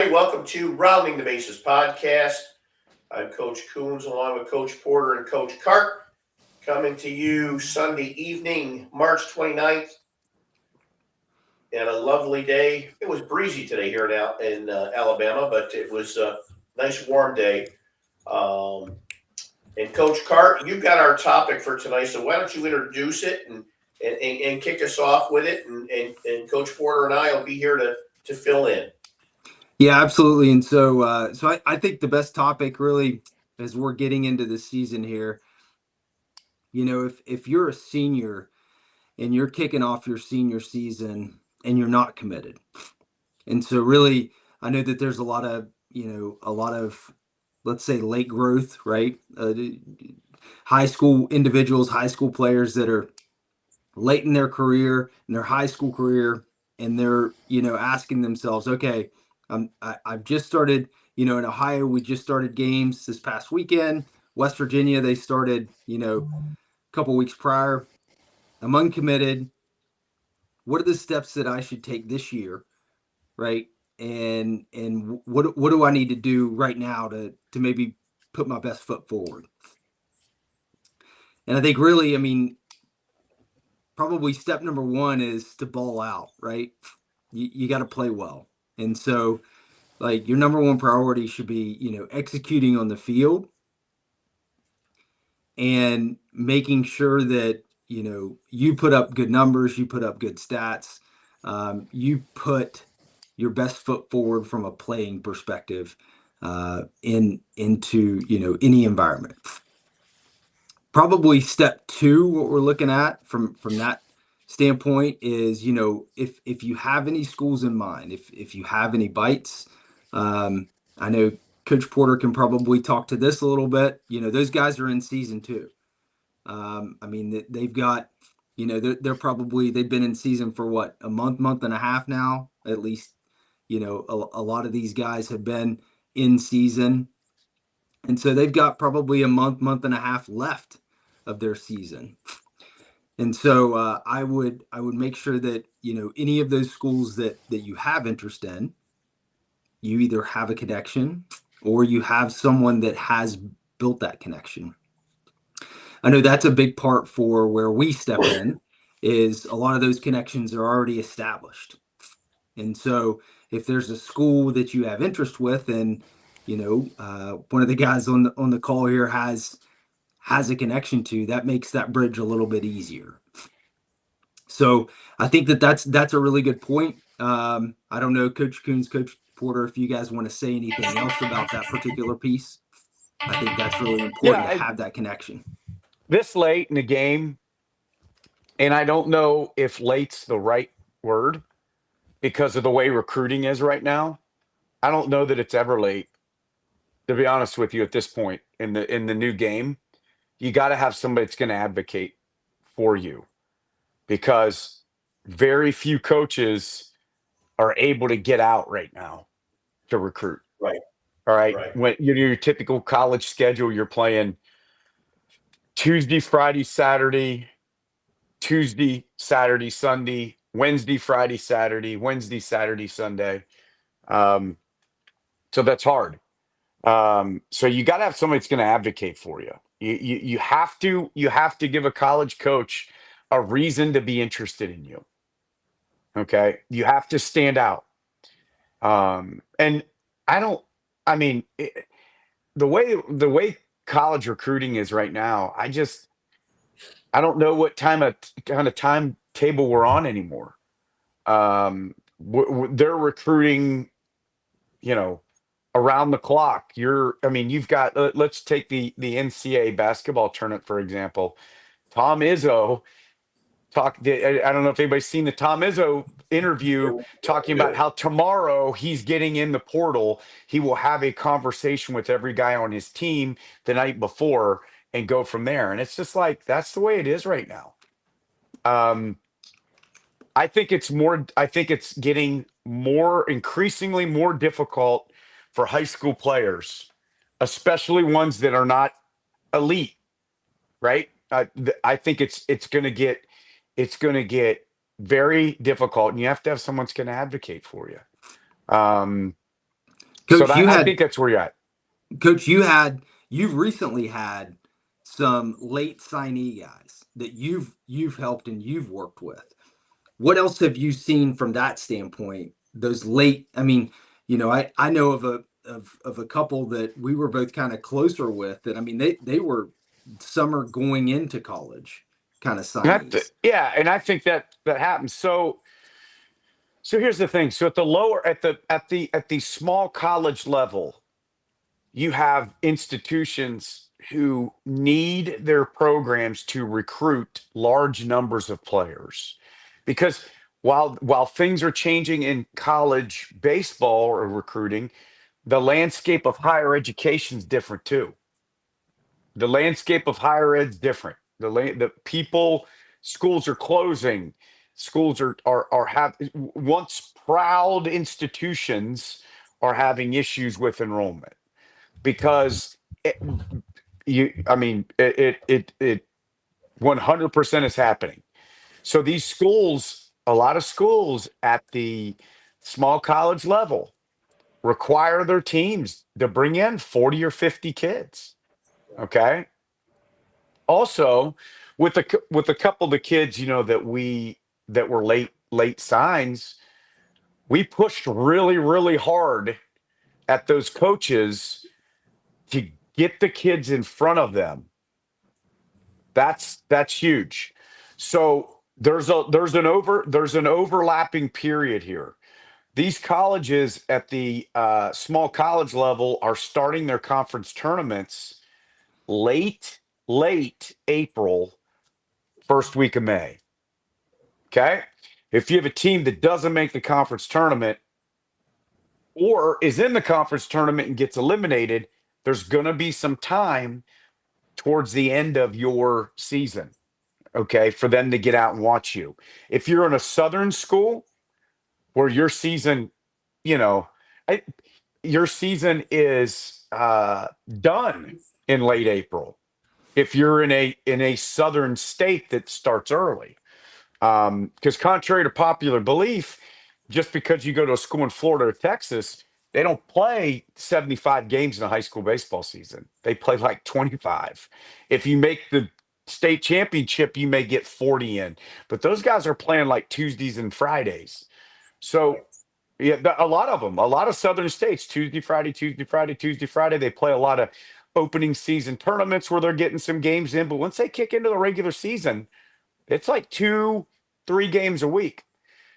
Hey, welcome to Rounding the Bases podcast. I'm Coach Coons along with Coach Porter and Coach Cart, coming to you Sunday evening, March 29th, and a lovely day. It was breezy today here in Alabama, but it was a nice warm day. Um, and Coach Cart, you've got our topic for tonight, so why don't you introduce it and kick us off with it, and Coach Porter and I will be here to fill in. Yeah, absolutely. And so I think the best topic really, as we're getting into the season here, if you're a senior and you're kicking off your senior season and you're not committed. And so really, I know that there's a lot of, let's say, late growth, right? High school individuals, high school players that are late in their career, in their high school career, and they're, asking themselves, okay, I've just started, in Ohio, we just started games this past weekend. West Virginia, they started, a couple weeks prior. I'm uncommitted. What are the steps that I should take this year, right? And what do I need to do right now to maybe put my best foot forward? And I think really, I mean, probably step number one is to ball out, right? You got to play well. And so, like, your number one priority should be, executing on the field and making sure that, you put up good numbers, you put up good stats, you put your best foot forward from a playing perspective into, any environment. Probably step two, what we're looking at from that standpoint is, if you have any schools in mind, if you have any bites. I know Coach Porter can probably talk to this a little bit. Those guys are in season two. I mean, they've got, they've been in season for what, a month and a half now, at least. A lot of these guys have been in season, and so they've got probably a month and a half left of their season. And so I would make sure that, any of those schools that you have interest in, you either have a connection or you have someone that has built that connection. I know that's a big part for where we step in, is a lot of those connections are already established. And so if there's a school that you have interest with, and one of the guys on the call here has a connection to, that makes that bridge a little bit easier. So I think that's a really good point. I don't know, Coach Coons, Coach Porter, if you guys want to say anything else about that particular piece. I think that's really Yeah, important to have that connection. this late in the game, and I don't know if late's the right word because of the way recruiting is right now. I don't know that it's ever late, to be honest with you, at this point in the new game. You got to have somebody that's going to advocate for you because very few coaches are able to get out right now to recruit. Right, All right. right. When your typical college schedule, you're playing Tuesday, Friday, Saturday, Tuesday, Saturday, Sunday, Wednesday, Friday, Saturday, Wednesday, Saturday, Sunday. Um, so that's hard. So you got to have somebody that's going to advocate for you. You have to give a college coach a reason to be interested in you. Okay, you have to stand out. And I don't. I mean, the way college recruiting is right now, I don't know what kind of timetable we're on anymore. They're recruiting, you know, around the clock. I mean, you've got. Let's take the NCAA basketball tournament for example. Tom Izzo I don't know if anybody's seen the Tom Izzo interview talking about how tomorrow he's getting in the portal. He will have a conversation with every guy on his team the night before and go from there. And it's just like that's the way it is right now. Um, I think it's getting increasingly more difficult for high school players, especially ones that are not elite, right? I think it's going to get very difficult, and you have to have someone that's going to advocate for you. Um, So Coach, I think that's where you're at. Coach, you've recently had some late signee guys that you've helped and you've worked with. What else have you seen from that standpoint? Those late, I mean, I know of a couple that we were both kind of closer with that. I mean, they were summer going into college kind of signees. Yeah, and I think that happens. So here's the thing. So at the small college level, you have institutions who need their programs to recruit large numbers of players, because while things are changing in college baseball or recruiting, the landscape of higher education is different too. The landscape of higher ed's different. The people, schools are closing. Schools are have once proud institutions are having issues with enrollment because it, I mean, it 100% is happening. So these schools, a lot of schools at the small college level require their teams to bring in 40 or 50 kids. Okay. Also, with a couple of the kids, that were late signs, we pushed really, really hard at those coaches to get the kids in front of them. That's huge. So there's an overlapping period here. These colleges at the small college level are starting their conference tournaments late April, first week of May. Okay. If you have a team that doesn't make the conference tournament or is in the conference tournament and gets eliminated, there's going to be some time towards the end of your season, okay, for them to get out and watch you. If you're in a Southern school where your season, you know, your season is done in late April. If you're in a Southern state that starts early, because contrary to popular belief, just because you go to a school in Florida or Texas, they don't play 75 games in a high school baseball season. They play like 25. If you make the state championship, you may get 40 in, but those guys are playing like Tuesdays and Fridays. So yeah, a lot of Southern states, Tuesday, Friday, Tuesday, Friday, Tuesday, Friday, they play a lot of opening season tournaments where they're getting some games in. But once they kick into the regular season, it's like 2-3 games a week.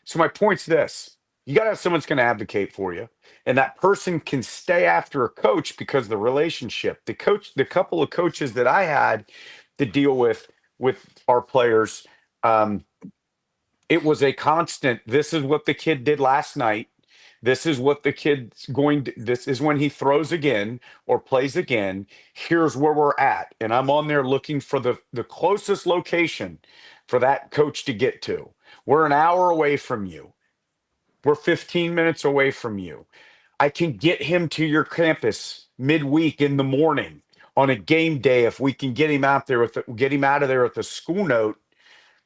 So my point's this: you got to have someone that's going to advocate for you, and that person can stay after a coach because the relationship. The couple of coaches that I had to deal with our players, it was a constant. This is what the kid did last night. This is what the kid's going to, this is when he throws again or plays again. Here's where we're at. And I'm on there looking for the closest location for that coach to get to. We're an hour away from you. We're 15 minutes away from you. I can get him to your campus midweek in the morning on a game day if we can get him out there get him out of there with a school note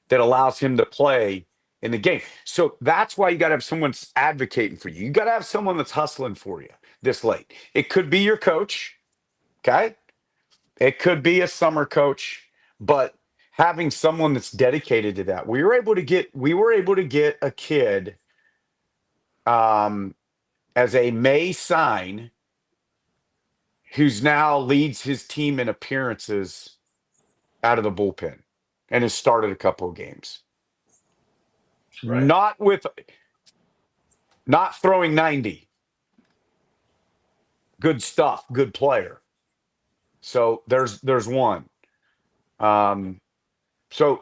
that allows him to play in the game. So that's why you got to have someone advocating for you. You got to have someone that's hustling for you this late. It could be your coach, okay? It could be a summer coach, but having someone that's dedicated to that. We were able to get a kid as a May sign who's now leads his team in appearances out of the bullpen and has started a couple of games. Right. Not throwing 90. Good stuff, good player. So there's one. So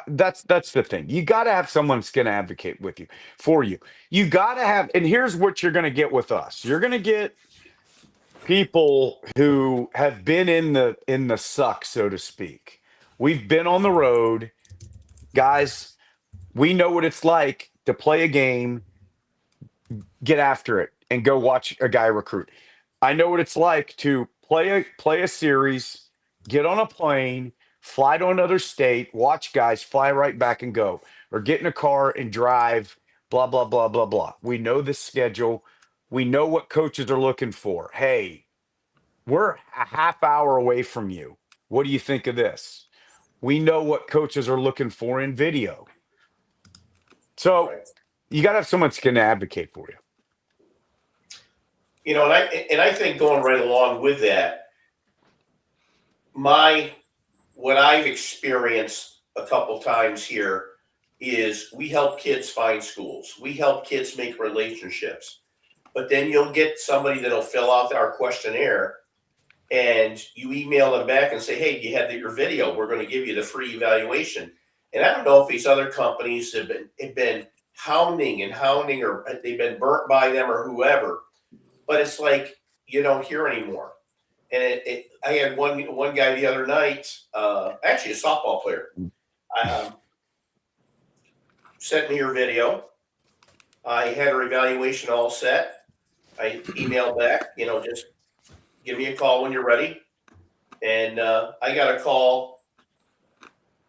that's the thing. You got to have someone that's going to advocate for you. You got to have, and here's what you're going to get with us. You're going to get people who have been in the suck, so to speak. We've been on the road, guys. We know what it's like to play a game, get after it, and go watch a guy recruit. I know what it's like to play a series, get on a plane, fly to another state, watch guys fly right back and go, or get in a car and drive, blah, blah, blah, blah, blah. We know the schedule. We know what coaches are looking for. Hey, we're a half hour away from you. What do you think of this? We know what coaches are looking for in video. So Right. you got to have someone that's going to advocate for you. You know, and I think going right along with that, what I've experienced a couple times here is we help kids find schools. We help kids make relationships. But then you'll get somebody that'll fill out our questionnaire and you email them back and say, hey, you have your video. We're going to give you the free evaluation. And I don't know if these other companies have been hounding, or they've been burnt by them or whoever. But it's like you don't hear anymore. And I had one guy the other night, actually a softball player, sent me your video. I had her evaluation all set. I emailed back, just give me a call when you're ready. And I got a call,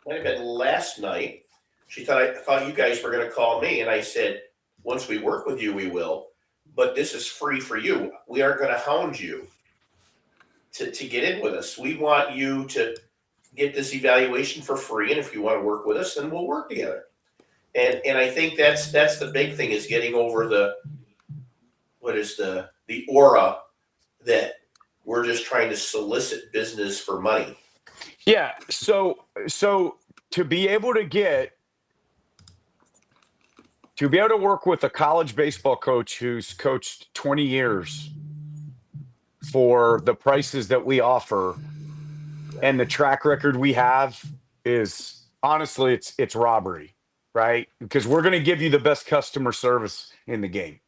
might have been last night. She thought I thought you guys were going to call me. And I said, once we work with you, we will. But this is free for you. We aren't going to hound you to get in with us. We want you to get this evaluation for free. And if you want to work with us, then we'll work together. And I think that's the big thing, is getting over the aura that we're just trying to solicit business for money. Yeah. So to be able to work with a college baseball coach who's coached 20 years for the prices that we offer and the track record we have is honestly, it's robbery, right? Because we're going to give you the best customer service in the game.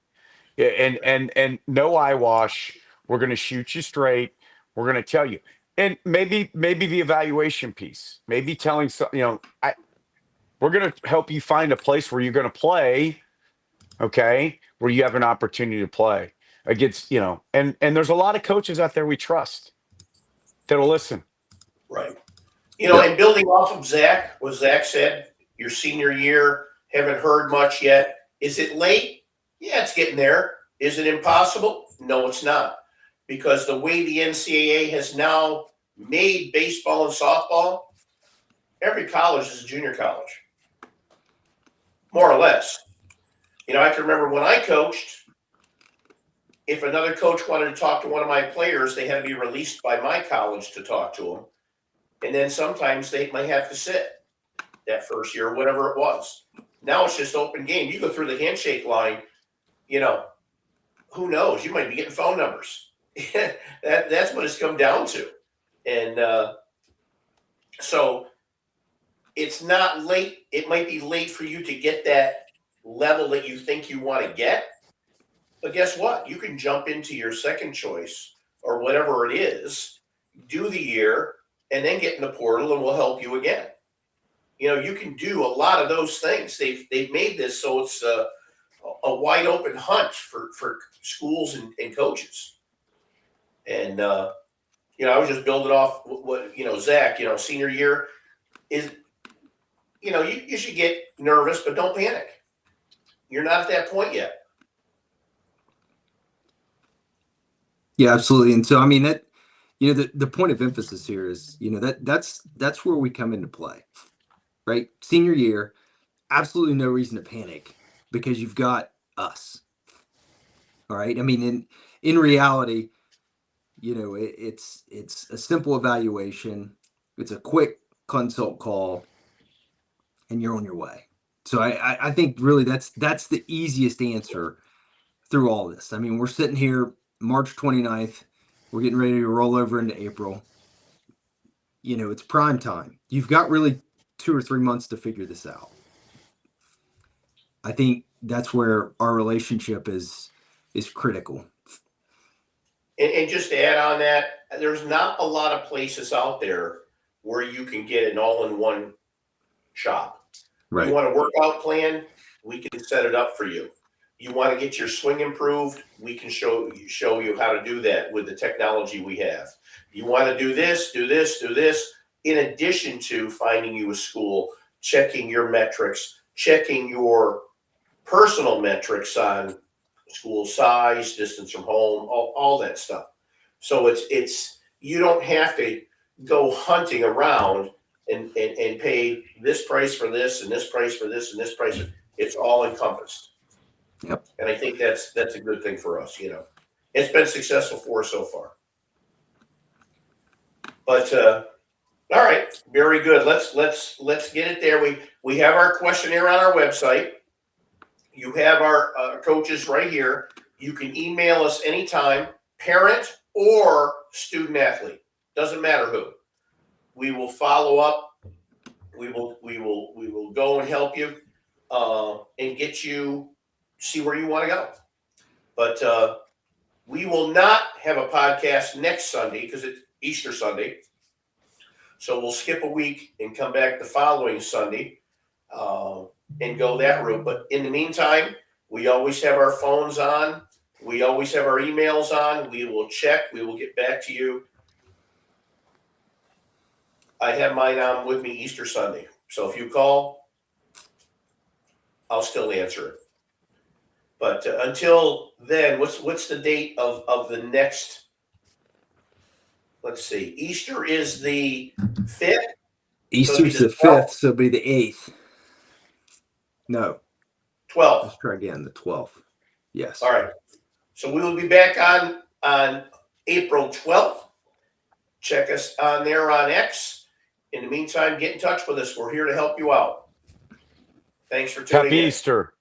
And no eyewash. We're going to shoot you straight. We're going to tell you. And maybe the evaluation piece, maybe telling we're going to help you find a place where you're going to play, okay, where you have an opportunity to play against, and there's a lot of coaches out there we trust that'll listen. Right. And building off of Zach, what Zach said, your senior year, haven't heard much yet. Is it late? Yeah, it's getting there. Is it impossible? No, it's not. Because the way the NCAA has now made baseball and softball, every college is a junior college, more or less. I can remember when I coached, if another coach wanted to talk to one of my players, they had to be released by my college to talk to them. And then sometimes they might have to sit that first year, whatever it was. Now it's just open game. You go through the handshake line, who knows? You might be getting phone numbers. That's what it's come down to. And so it's not late. It might be late for you to get that level that you think you want to get. But guess what? You can jump into your second choice or whatever it is, do the year, and then get in the portal and we'll help you again. You can do a lot of those things. They've made this so it's a wide open hunt for schools and coaches. And, I was just building off what Zach, senior year is, you should get nervous, but don't panic. You're not at that point yet. Yeah, absolutely. And so, I mean, that, the point of emphasis here is, that's where we come into play, right? Senior year, absolutely no reason to panic because you've got us. All right. I mean, in reality, it's a simple evaluation. It's a quick consult call and you're on your way. So I think really that's the easiest answer through all this. I mean, we're sitting here March 29th. We're getting ready to roll over into April. It's prime time. You've got really 2 or 3 months to figure this out. I think that's where our relationship is critical. And just to add on that, there's not a lot of places out there where you can get an all-in-one shop. Right. You want a workout plan? We can set it up for you. You want to get your swing improved? We can show you how to do that with the technology we have. You want to do this, in addition to finding you a school, checking your metrics, checking your personal metrics on school size, distance from home, all that stuff. So it's you don't have to go hunting around and pay this price for this and this price for this and this price. It's all encompassed. Yep. And I think that's a good thing for us. It's been successful for us so far. But all right, very good. Let's get it there. We have our questionnaire on our website. You have our coaches right here. You can email us anytime, parent or student athlete. Doesn't matter who. We will follow up. We will go and help you and get you see where you want to go. But we will not have a podcast next Sunday because it's Easter Sunday. So we'll skip a week and come back the following Sunday and go that route. But in the meantime, we always have our phones on. We always have our emails on. We will check. We will get back to you. I have mine on with me Easter Sunday. So if you call, I'll still answer it. But until then, what's the date of the next? Let's see. Easter is the 5th. Easter's the 5th, so it'll be the 8th. No. 12th. Let's try again. The 12th. Yes. All right. So we will be back on April 12th. Check us on there on X. In the meantime, get in touch with us. We're here to help you out. Thanks for tuning in. Happy Easter.